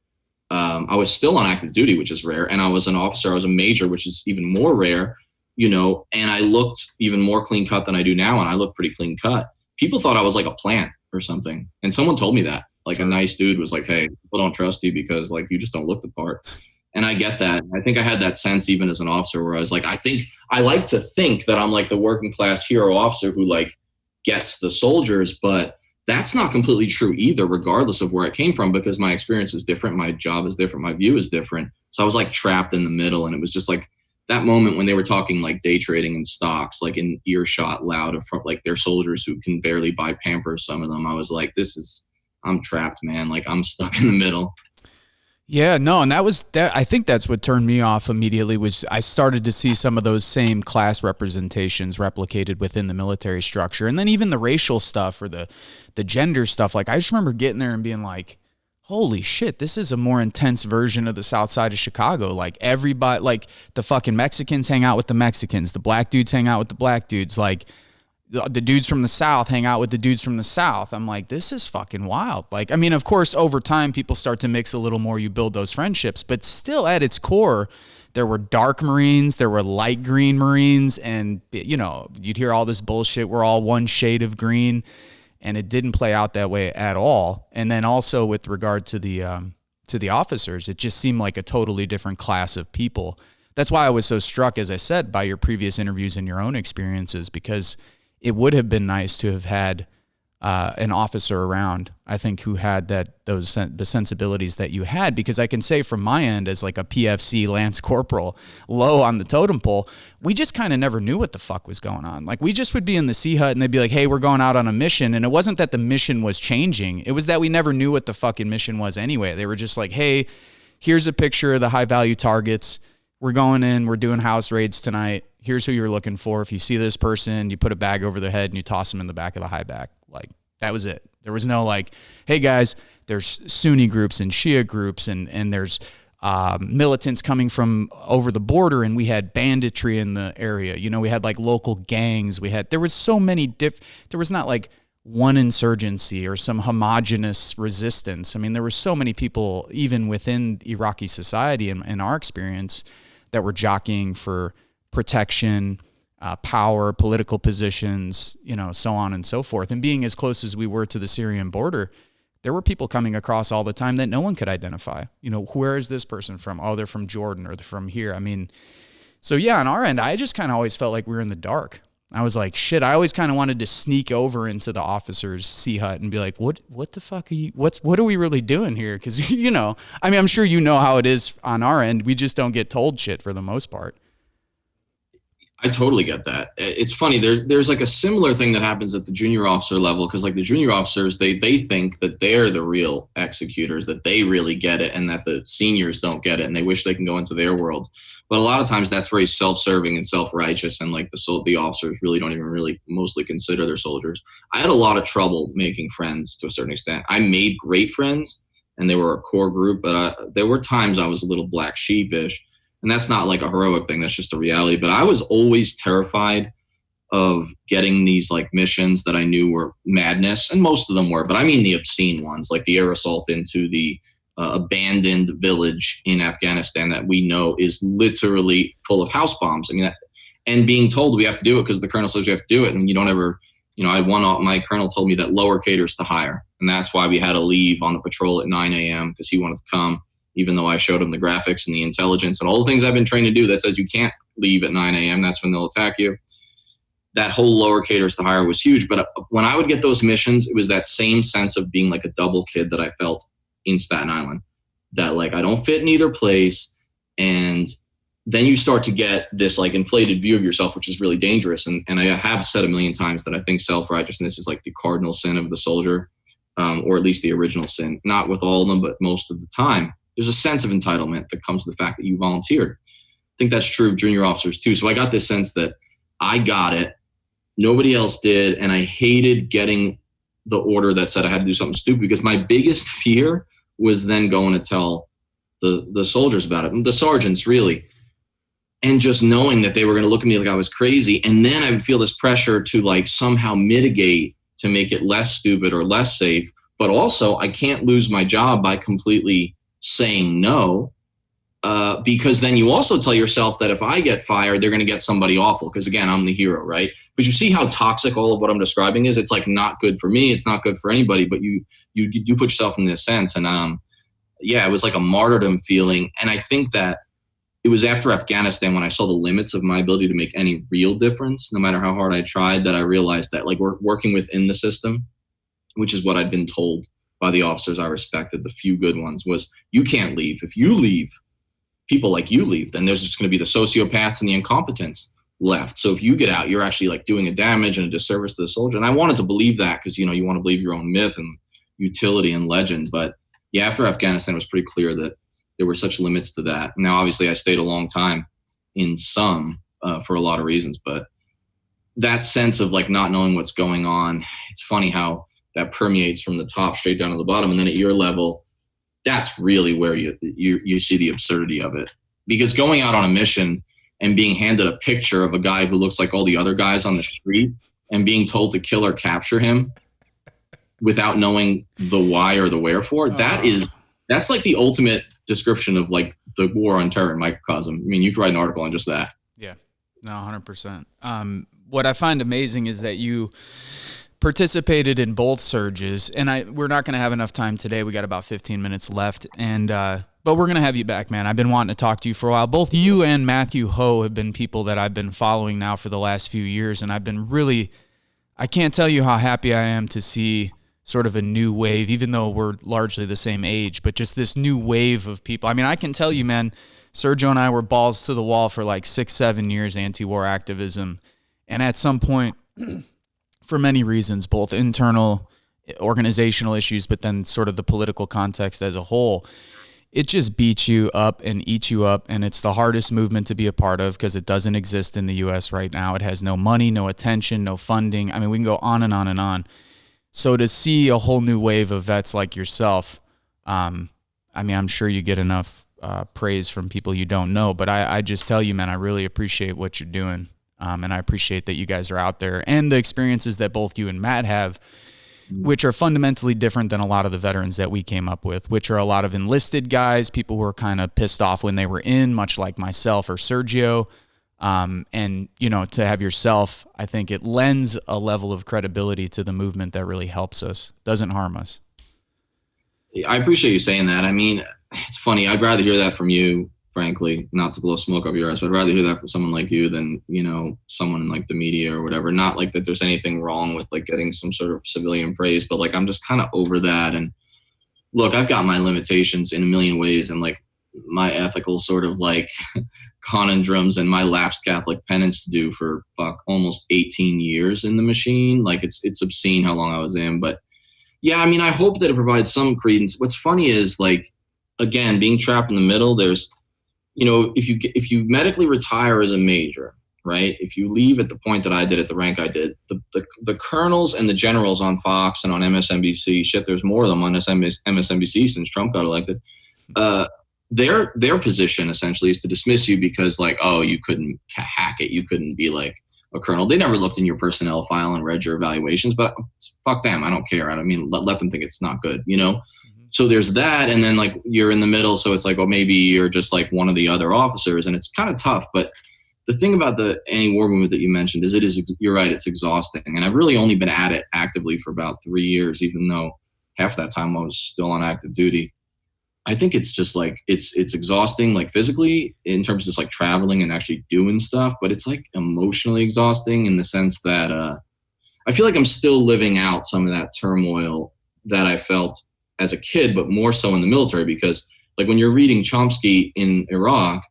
B: I was still on active duty, which is rare. And I was an officer, I was a major, which is even more rare, and I looked even more clean cut than I do now. And I look pretty clean cut. People thought I was like a plant or something. And someone told me that, like a nice dude was like, hey, people don't trust you because like, you just don't look the part. And I get that. I think I had that sense even as an officer where I was like, I like to think that I'm like the working class hero officer who like gets the soldiers, but that's not completely true either, regardless of where I came from, because my experience is different. My job is different. My view is different. So I was like trapped in the middle. And it was just like that moment when they were talking like day trading and stocks, like in earshot loud of like their soldiers who can barely buy Pampers, some of them. I was like, I'm trapped, man. Like I'm stuck in the middle.
A: Yeah, no, and I think that's what turned me off immediately, was I started to see some of those same class representations replicated within the military structure. And then even the racial stuff or the gender stuff, like I just remember getting there and being like, holy shit, this is a more intense version of the South Side of Chicago. Like everybody, like the fucking Mexicans hang out with the Mexicans, the black dudes hang out with the black dudes, like the dudes from the South hang out with the dudes from the South. I'm like, this is fucking wild. Like, I mean, of course, over time, people start to mix a little more. You build those friendships, but still at its core, there were dark Marines, there were light green Marines, and, you'd hear all this bullshit. We're all one shade of green, and it didn't play out that way at all. And then also with regard to the officers, it just seemed like a totally different class of people. That's why I was so struck, as I said, by your previous interviews and your own experiences, because it would have been nice to have had an officer around, I think, who had the sensibilities that you had, because I can say from my end as like a PFC Lance Corporal low on the totem pole, we just kind of never knew what the fuck was going on. Like we just would be in the C hut and they'd be like, hey, we're going out on a mission. And it wasn't that the mission was changing. It was that we never knew what the fucking mission was anyway. They were just like, hey, here's a picture of the high value targets. We're going in, we're doing house raids tonight. Here's who you're looking for. If you see this person, you put a bag over their head and you toss them in the back of the high back. Like, that was it. There was no like, hey guys, there's Sunni groups and Shia groups and there's militants coming from over the border, and we had banditry in the area. We had like local gangs. There was so many there was not like one insurgency or some homogenous resistance. I mean, there were so many people, even within Iraqi society in our experience, that were jockeying for protection, power, political positions, so on and so forth. And being as close as we were to the Syrian border, there were people coming across all the time that no one could identify. Where is this person from? Oh, they're from Jordan, or they're from here. I mean, so yeah, on our end, I just kind of always felt like we were in the dark. I was like, shit, I always kind of wanted to sneak over into the officer's C hut and be like, what the fuck are you, what are we really doing here? Cause I mean, I'm sure how it is on our end. We just don't get told shit for the most part.
B: I totally get that. It's funny. There's like a similar thing that happens at the junior officer level, because like the junior officers, they think that they're the real executors, that they really get it, and that the seniors don't get it, and they wish they can go into their world. But a lot of times that's very self-serving and self-righteous, and like the officers really don't even really mostly consider their soldiers. I had a lot of trouble making friends to a certain extent. I made great friends, and they were a core group, but there were times I was a little black sheepish, and that's not like a heroic thing. That's just a reality. But I was always terrified of getting these like missions that I knew were madness, and most of them were, but I mean the obscene ones, like the air assault into the abandoned village in Afghanistan that we know is literally full of house bombs. I mean, and being told we have to do it because the colonel says we have to do it, and you don't ever, my colonel told me that lower caters to higher, and that's why we had to leave on the patrol at 9 a.m. because he wanted to come, even though I showed him the graphics and the intelligence and all the things I've been trained to do that says you can't leave at 9 a.m. That's when they'll attack you. That whole lower caters to higher was huge. But when I would get those missions, it was that same sense of being like a double kid that I felt in Staten Island, that like I don't fit in either place. And then you start to get this like inflated view of yourself, which is really dangerous. And I have said a million times that I think self-righteousness is like the cardinal sin of the soldier, or at least the original sin. Not with all of them, but most of the time. There's a sense of entitlement that comes to the fact that you volunteered. I think that's true of junior officers too. So I got this sense that I got it, nobody else did, and I hated getting the order that said I had to do something stupid, because my biggest fear was then going to tell the soldiers about it, the sergeants really, and just knowing that they were going to look at me like I was crazy. And then I would feel this pressure to like somehow mitigate to make it less stupid or less safe. But also I can't lose my job by completely saying no, because then you also tell yourself that if I get fired, they're going to get somebody awful, because again, I'm the hero, right? But you see how toxic all of what I'm describing is. It's like not good for me. It's not good for anybody, but you do put yourself in this sense. And it was like a martyrdom feeling. And I think that it was after Afghanistan, when I saw the limits of my ability to make any real difference, no matter how hard I tried, that I realized that like we're working within the system, which is what I'd been told by the officers I respected, the few good ones, was you can't leave. If you leave, people like you leave, then there's just going to be the sociopaths and the incompetents left. So if you get out, you're actually like doing a damage and a disservice to the soldier. And I wanted to believe that because, you want to believe your own myth and utility and legend. But yeah, after Afghanistan, it was pretty clear that there were such limits to that. Now, obviously, I stayed a long time in some for a lot of reasons, but that sense of like not knowing what's going on, it's funny how that permeates from the top straight down to the bottom. And then at your level, that's really where you see the absurdity of it. Because going out on a mission and being handed a picture of a guy who looks like all the other guys on the street and being told to kill or capture him without knowing the why or the wherefore, that's like the ultimate description of like the war on terror in microcosm. I mean, you could write an article on just that.
A: Yeah, no, 100%. What I find amazing is that you participated in both surges, and we're not going to have enough time today. We got about 15 minutes left, and but we're going to have you back, man. I've been wanting to talk to you for a while. Both you and Matthew Ho have been people that I've been following now for the last few years, and I've been really, I can't tell you how happy I am to see sort of a new wave, even though we're largely the same age, but just this new wave of people. I mean, I can tell you, man, Sergio and I were balls to the wall for like 6-7 years, anti-war activism, and at some point, for many reasons, both internal organizational issues, but then sort of the political context as a whole, it just beats you up and eats you up. And it's the hardest movement to be a part of because it doesn't exist in the U.S. right now. It has no money, no attention, no funding. I mean, we can go on and on and on. So to see a whole new wave of vets like yourself, I mean, I'm sure you get enough praise from people you don't know, but I just tell you, man, I really appreciate what you're doing. And I appreciate that you guys are out there and the experiences that both you and Matt have, which are fundamentally different than a lot of the veterans that we came up with, which are a lot of enlisted guys, people who are kind of pissed off when they were in, much like myself or Sergio. And, to have yourself, I think it lends a level of credibility to the movement that really helps us, doesn't harm us.
B: I appreciate you saying that. I mean, it's funny. I'd rather hear that from you, frankly, not to blow smoke up your ass, but I'd rather hear that from someone like you than, someone in like the media or whatever. Not like that there's anything wrong with like getting some sort of civilian praise, but like I'm just kind of over that. And look, I've got my limitations in a million ways, and like my ethical sort of like conundrums and my lapsed Catholic penance to do for almost 18 years in the machine. Like it's obscene how long I was in, but yeah, I mean, I hope that it provides some credence. What's funny is like, again, being trapped in the middle, there's, if you medically retire as a major, right? If you leave at the point that I did at the rank I did, the colonels and the generals on Fox and on MSNBC, shit, there's more of them on MSNBC since Trump got elected. Their position essentially is to dismiss you because, like, oh, you couldn't hack it, you couldn't be like a colonel. They never looked in your personnel file and read your evaluations, but fuck them, I don't care. I mean, let them think it's not good, you know? So there's that, and then like you're in the middle, so it's like, oh, maybe you're just like one of the other officers, and it's kind of tough. But the thing about the anti-war movement that you mentioned is you're right, it's exhausting. And I've really only been at it actively for about 3 years, even though half that time I was still on active duty. I think it's just like, it's exhausting, like physically in terms of just like traveling and actually doing stuff, but it's like emotionally exhausting in the sense that I feel like I'm still living out some of that turmoil that I felt as a kid, but more so in the military, because like when you're reading Chomsky in Iraq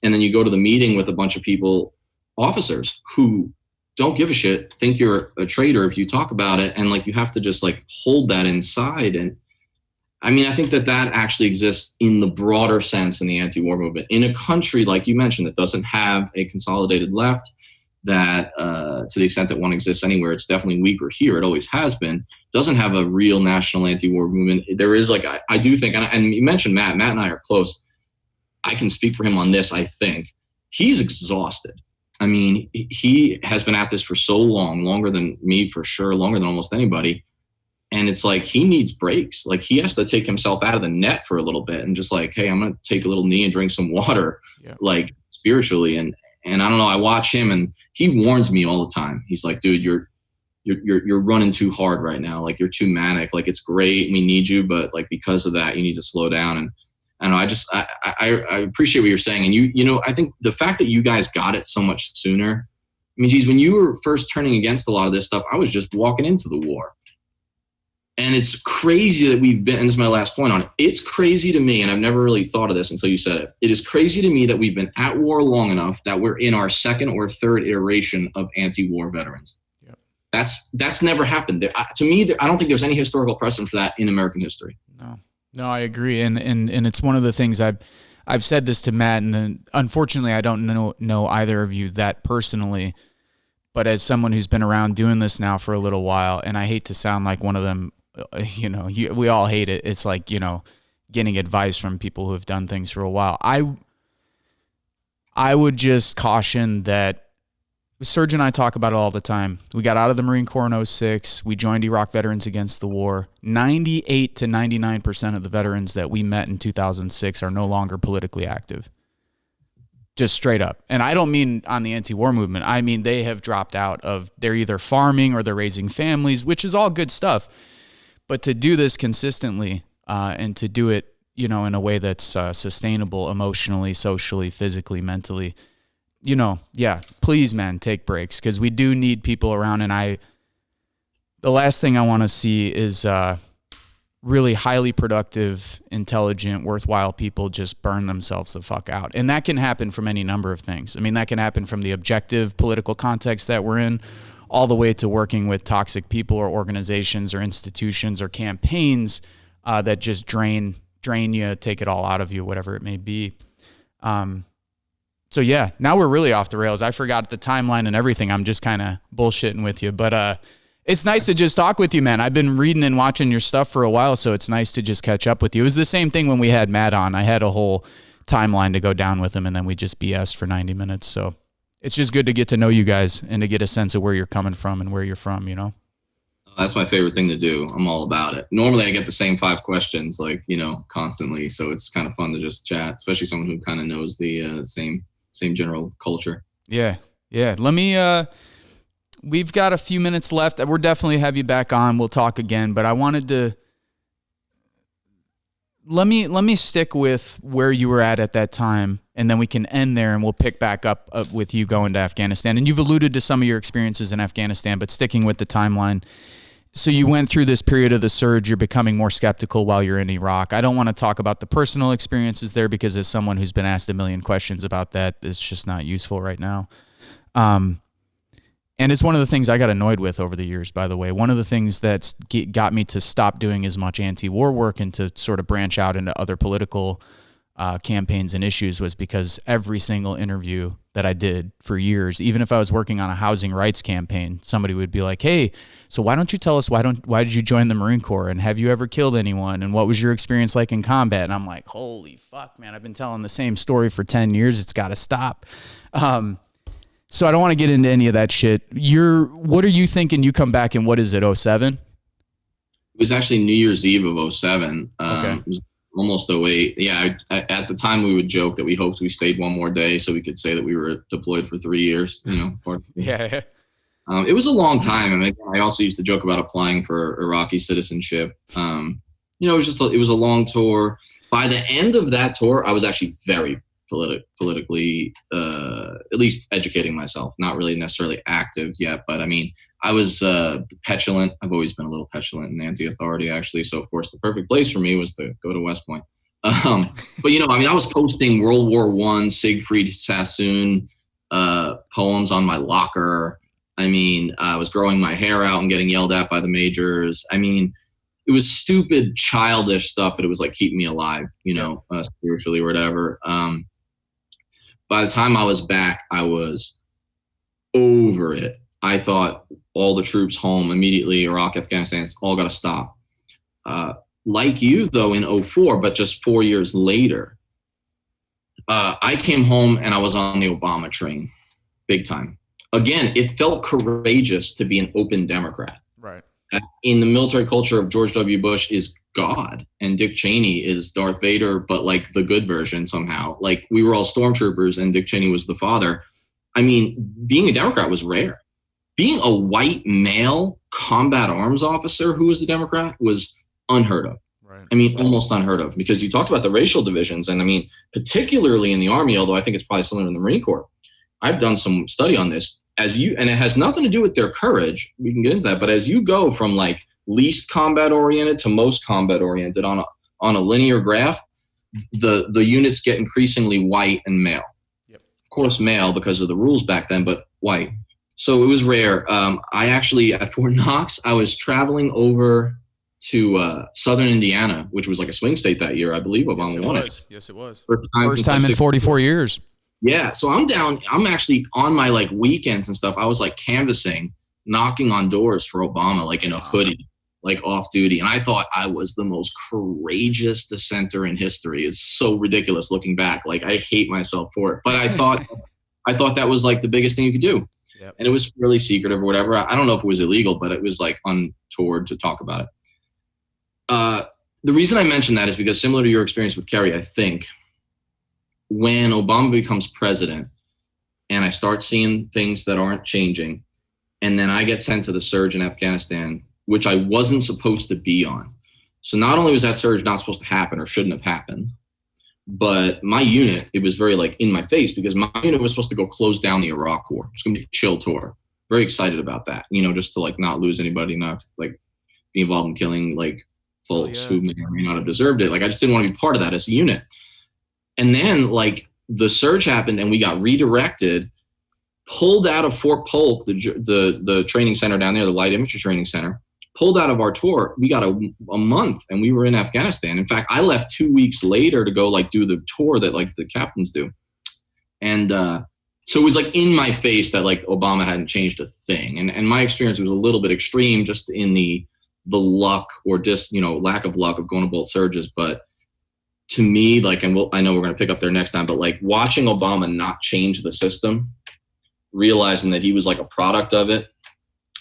B: and then you go to the meeting with a bunch of people, officers who don't give a shit, think you're a traitor if you talk about it. And like, you have to just like hold that inside. And I mean, I think that actually exists in the broader sense in the anti-war movement in a country, like you mentioned, that doesn't have a consolidated left, that to the extent that one exists anywhere, it's definitely weaker here. It always has been. Doesn't have a real national anti-war movement. There is like, I do think, and you mentioned Matt and I are close. I can speak for him on this. I think he's exhausted. I mean, he has been at this for so long, longer than me for sure, longer than almost anybody. And it's like, he needs breaks. Like he has to take himself out of the net for a little bit and just like, hey, I'm going to take a little knee and drink some water, like spiritually. And I don't know, I watch him and he warns me all the time. He's like, dude, you're running too hard right now. Like you're too manic. Like it's great, we need you, but like because of that, you need to slow down. And I don't know, I appreciate what you're saying. And you know, I think the fact that you guys got it so much sooner. I mean, geez, when you were first turning against a lot of this stuff, I was just walking into the war. And it's crazy that we've been, and this is my last point on it. It's crazy to me, and I've never really thought of this until you said it. It is crazy to me that we've been at war long enough that we're in our second or third iteration of anti-war veterans. Yep. That's never happened. To me, I don't think there's any historical precedent for that in American history.
A: No, I agree. And it's one of the things I've said this to Matt, and then unfortunately I don't know either of you that personally, but as someone who's been around doing this now for a little while, and I hate to sound like one of them, you know, we all hate it. It's like, you know, getting advice from people who have done things for a while. I would just caution that Sergio and I talk about it all the time. We got out of the Marine Corps in 2006. We joined Iraq Veterans Against the War. 98 to 99% of the veterans that we met in 2006 are no longer politically active. Just straight up. And I don't mean on the anti-war movement. I mean, they have dropped out of, they're either farming or they're raising families, which is all good stuff. But to do this consistently and to do it, you know, in a way that's sustainable emotionally, socially, physically, mentally, you know, yeah, please, man, take breaks, because we do need people around. And the last thing I want to see is really highly productive, intelligent, worthwhile people just burn themselves the fuck out. And that can happen from any number of things. I mean, that can happen from the objective political context that we're in, all the way to working with toxic people or organizations or institutions or campaigns that just drain you, take it all out of you, whatever it may be. So yeah, now we're really off the rails. I forgot the timeline and everything. I'm just kind of bullshitting with you, but it's nice to just talk with you, man. I've been reading and watching your stuff for a while, so it's nice to just catch up with you. It was the same thing when we had Matt on. I had a whole timeline to go down with him, and then we just BS for 90 minutes. So it's just good to get to know you guys and to get a sense of where you're coming from and where you're from, you know?
B: That's my favorite thing to do. I'm all about it. Normally I get the same 5 questions, like, you know, constantly. So it's kind of fun to just chat, especially someone who kind of knows the same general culture.
A: Yeah. Let me, we've got a few minutes left. We'll definitely have you back on. We'll talk again, but I wanted to, let me stick with where you were at that time, and then we can end there and we'll pick back up with you going to Afghanistan. And you've alluded to some of your experiences in Afghanistan, but sticking with the timeline. So you went through this period of the surge. You're becoming more skeptical while you're in Iraq. I don't want to talk about the personal experiences there, because as someone who's been asked a million questions about that, it's just not useful right now. And it's one of the things I got annoyed with over the years, by the way. One of the things that's got me to stop doing as much anti-war work and to sort of branch out into other political campaigns and issues was because every single interview that I did for years, even if I was working on a housing rights campaign, somebody would be like, hey, so why don't you tell us why did you join the Marine Corps, and have you ever killed anyone, and what was your experience like in combat? And I'm like, holy fuck, man, I've been telling the same story for 10 years. It's got to stop. So I don't want to get into any of that shit. What are you thinking? You come back in, what is it, 07? It
B: was actually New Year's Eve of 07.
A: Okay.
B: It was almost 08. Yeah, at the time we would joke that we hoped we stayed one more day so we could say that we were deployed for 3 years.
A: Yeah.
B: It was a long time. And I also used to joke about applying for Iraqi citizenship. It was a long tour. By the end of that tour, I was actually very politically, at least educating myself. Not really necessarily active yet, but I mean, I was petulant. I've always been a little petulant and anti-authority, actually. So, of course, the perfect place for me was to go to West Point. But, I was posting World War I, Siegfried Sassoon poems on my locker. I mean, I was growing my hair out and getting yelled at by the majors. I mean, it was stupid, childish stuff, but it was like keeping me alive, spiritually or whatever. By the time I was back, I was over it. I thought all the troops home immediately, Iraq, Afghanistan, it's all got to stop. Like you, though, in 04, but just 4 years later, I came home and I was on the Obama train, big time. Again, it felt courageous to be an open Democrat.
A: Right.
B: In the military culture of George W. Bush is God, and Dick Cheney is Darth Vader, but like the good version somehow. Like we were all stormtroopers and Dick Cheney was the father. I mean, being a Democrat was rare. Being a white male combat arms officer who was a Democrat was unheard of.
A: Right.
B: I mean, almost unheard of, because you talked about the racial divisions. And I mean, particularly in the Army, although I think it's probably similar in the Marine Corps. I've done some study on this. And it has nothing to do with their courage. We can get into that. But as you go from like least combat oriented to most combat oriented on a linear graph, the units get increasingly white and male.
A: Yep.
B: Of course, male because of the rules back then, but white. So it was rare. I actually, at Fort Knox, I was traveling over to southern Indiana, which was like a swing state that year. I believe Obama won it.
A: Yes, it was.
B: First
A: time in 44 years.
B: Yeah, so I'm actually on my like weekends and stuff. I was like canvassing, knocking on doors for Obama, like in a hoodie, like off duty. And I thought I was the most courageous dissenter in history. It's so ridiculous looking back. Like I hate myself for it. But I thought that was like the biggest thing you could do. Yep. And it was really secretive or whatever. I don't know if it was illegal, but it was like untoward to talk about it. The reason I mention that is because similar to your experience with Kerry, I think, when Obama becomes president and I start seeing things that aren't changing, and then I get sent to the surge in Afghanistan, which I wasn't supposed to be on. So not only was that surge not supposed to happen or shouldn't have happened, but my unit, it was very like in my face, because my unit was supposed to go close down the Iraq war. It's going to be a chill tour. Very excited about that, just to like not lose anybody, not to, like be involved in killing like folks who may or may not have deserved it. Like I just didn't want to be part of that as a unit. And then like the surge happened and we got redirected, pulled out of Fort Polk, the training center down there, the light infantry training center, pulled out of our tour. We got a month and we were in Afghanistan. In fact, I left 2 weeks later to go like do the tour that like the captains do. And so it was like in my face that like Obama hadn't changed a thing. And my experience was a little bit extreme just in the luck or just, lack of luck of going to both surges. But to me, like, and I know we're going to pick up there next time, but like watching Obama not change the system, realizing that he was like a product of it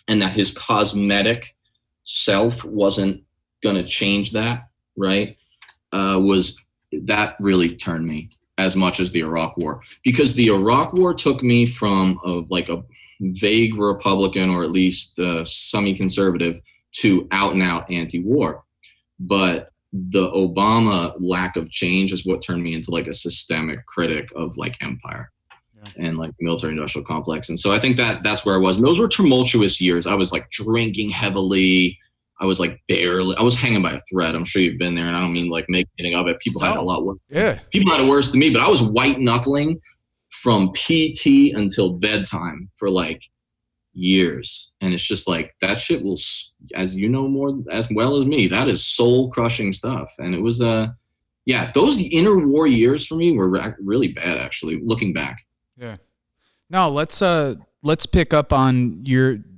B: and that his cosmetic self wasn't going to change that, right? That really turned me as much as the Iraq war, because the Iraq war took me from a vague Republican or at least semi-conservative to out and out anti-war. But the Obama lack of change is what turned me into like a systemic critic of like empire and like military industrial complex. And so I think that's where I was. And those were tumultuous years. I was like drinking heavily. I was like I was hanging by a thread. I'm sure you've been there, and I don't mean like making of it. People had a lot worse. Yeah. People had it worse than me, but I was white knuckling from PT until bedtime for like years. And it's just like that shit will, as you know more as well as me, that is soul crushing stuff. And it was Yeah, those interwar years for me were really bad, actually, looking back.
A: Yeah. Now let's pick up on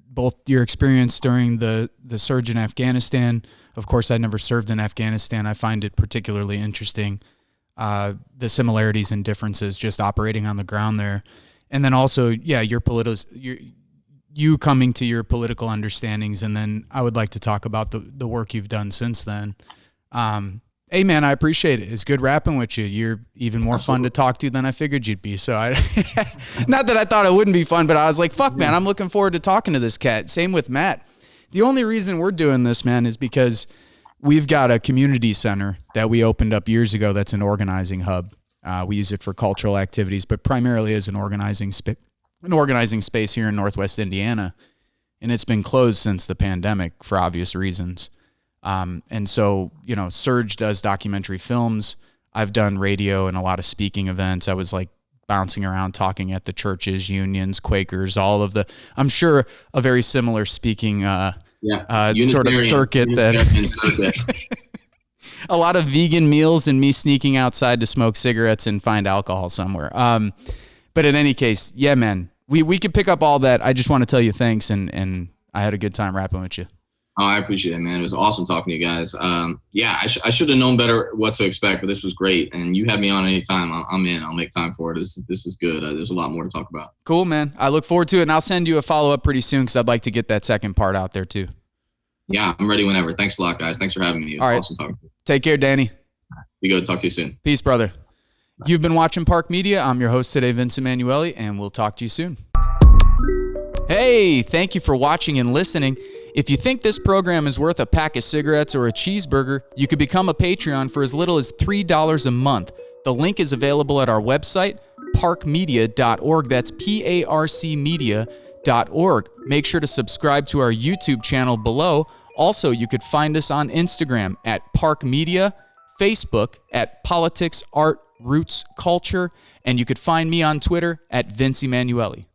A: both your experience during the surge in Afghanistan. Of course, I never served in Afghanistan. I find it particularly interesting, the similarities and differences just operating on the ground there. And then also, yeah, you coming to your political understandings. And then I would like to talk about the work you've done since then. Hey man, I appreciate it. It's good rapping with you. You're even more fun to talk to than I figured you'd be. So not that I thought it wouldn't be fun, but I was like, fuck man, I'm looking forward to talking to this cat. Same with Matt. The only reason we're doing this, man, is because we've got a community center that we opened up years ago. That's an organizing hub. We use it for cultural activities, but primarily as an organizing space here in Northwest Indiana. And it's been closed since the pandemic for obvious reasons. And so, Serge does documentary films. I've done radio and a lot of speaking events. I was like bouncing around talking at the churches, unions, Quakers, I'm sure a very similar speaking, sort of circuit a lot of vegan meals and me sneaking outside to smoke cigarettes and find alcohol somewhere. But in any case, yeah, man, we could pick up all that. I just want to tell you thanks. And I had a good time rapping with you.
B: Oh, I appreciate it, man. It was awesome talking to you guys. I should have known better what to expect, but this was great. And you had me on anytime. I'm in. I'll make time for it. This is good. There's a lot more to talk about.
A: Cool, man. I look forward to it. And I'll send you a follow-up pretty soon because I'd like to get that second part out there too.
B: Yeah, I'm ready whenever. Thanks a lot, guys. Thanks for having me. It was awesome talking to you.
A: Take care, Danny.
B: Be good. Talk to you soon.
A: Peace, brother. Bye. You've been watching Park Media. I'm your host today, Vince Emanuele, and we'll talk to you soon. Hey, thank you for watching and listening. If you think this program is worth a pack of cigarettes or a cheeseburger, you could become a Patreon for as little as $3 a month. The link is available at our website, parkmedia.org. That's PARCmedia.org. Make sure to subscribe to our YouTube channel below. Also, you could find us on Instagram at Park Media, Facebook at Politics, Art, Roots, Culture, and you could find me on Twitter at Vince Emanuele.